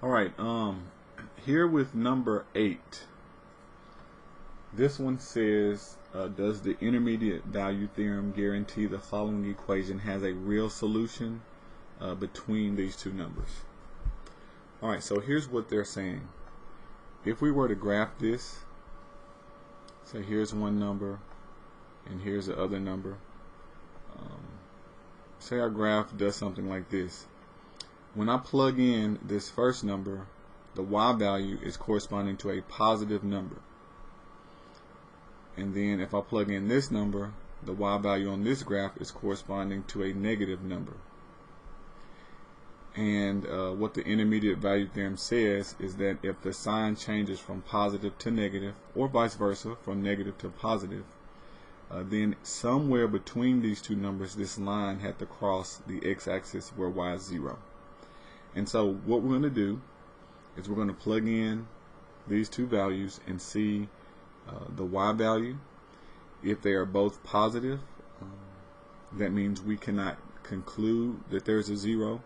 Alright, here with number 8, this one says, does the intermediate value theorem guarantee the following equation has a real solution between these two numbers? Alright, so here's what they're saying. If we were to graph this, say here's one number and here's the other number. Say our graph does something like this. When I plug in this first number, the y value is corresponding to a positive number. And then if I plug in this number, the y value on this graph is corresponding to a negative number. And what the intermediate value theorem says is that if the sign changes from positive to negative, or vice versa, from negative to positive, then somewhere between these two numbers, this line had to cross the x-axis where y is 0. And so what we're going to do is we're going to plug in these two values and see the y value. If they are both positive, that means we cannot conclude that there's a 0.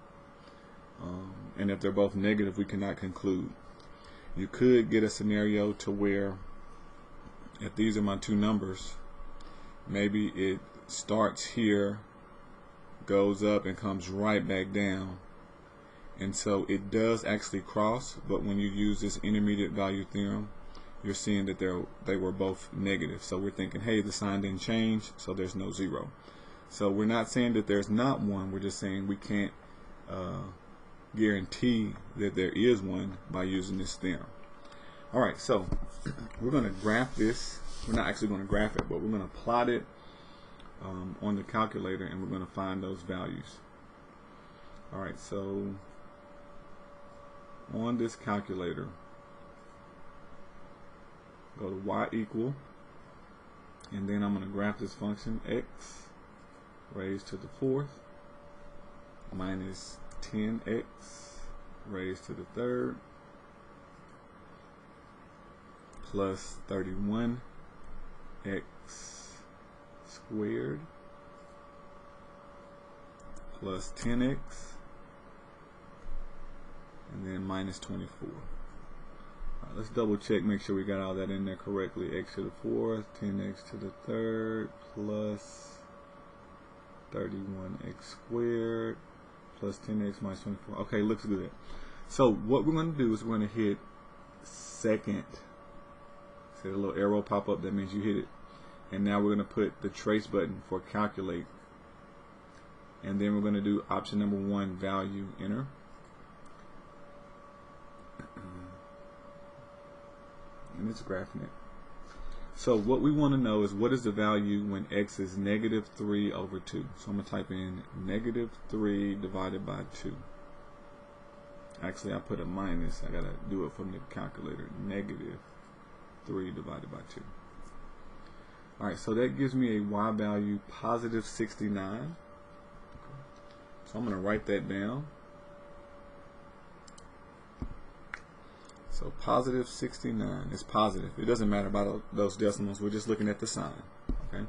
And if they're both negative, we cannot conclude. You could get a scenario to where if these are my two numbers, maybe it starts here, goes up, and comes right back down. And so it does actually cross, but when you use this intermediate value theorem, you're seeing that they were both negative. So we're thinking, hey, the sign didn't change, so there's no 0. So we're not saying that there's not one, we're just saying we can't guarantee that there is one by using this theorem. Alright, so we're going to graph this. We're not actually going to graph it, but we're going to plot it on the calculator, and we're going to find those values. Alright, so on this calculator, go to y equal, and then I'm going to graph this function x raised to the 4th minus 10x raised to the 3rd plus 31x squared plus 10x, and then minus 24. Alright, let's double check, make sure we got all that in there correctly. X to the 4th, 10x to the 3rd plus 31x squared plus 10x minus 24. Okay, looks good. So what we're going to do is we're going to hit second. See the little arrow pop up, that means you hit it. And now we're going to put the trace button for calculate. And then we're going to do option number 1, value, enter. And it's graphing it. So what we want to know is what is the value when x is negative 3 over 2. So I'm going to type in negative 3 divided by 2. Actually, I put a minus. I got to do it from the calculator. Negative 3 divided by 2. Alright, so that gives me a y value positive 69. So I'm going to write that down. So positive 69 is positive. It doesn't matter about those decimals. We're just looking at the sign. Okay.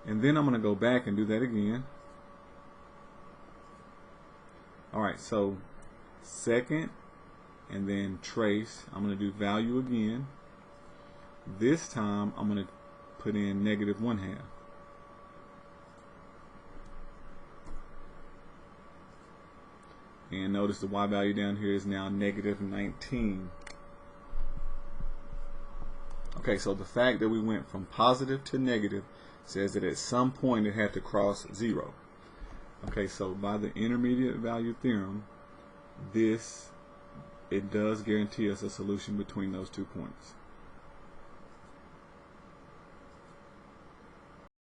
And then I'm going to go back and do that again. Alright, so second and then trace. I'm going to do value again. This time I'm going to put in negative 1/2. And notice the y value down here is now negative 19. Okay, so the fact that we went from positive to negative says that at some point it had to cross 0. Okay, so by the intermediate value theorem, it does guarantee us a solution between those 2 points.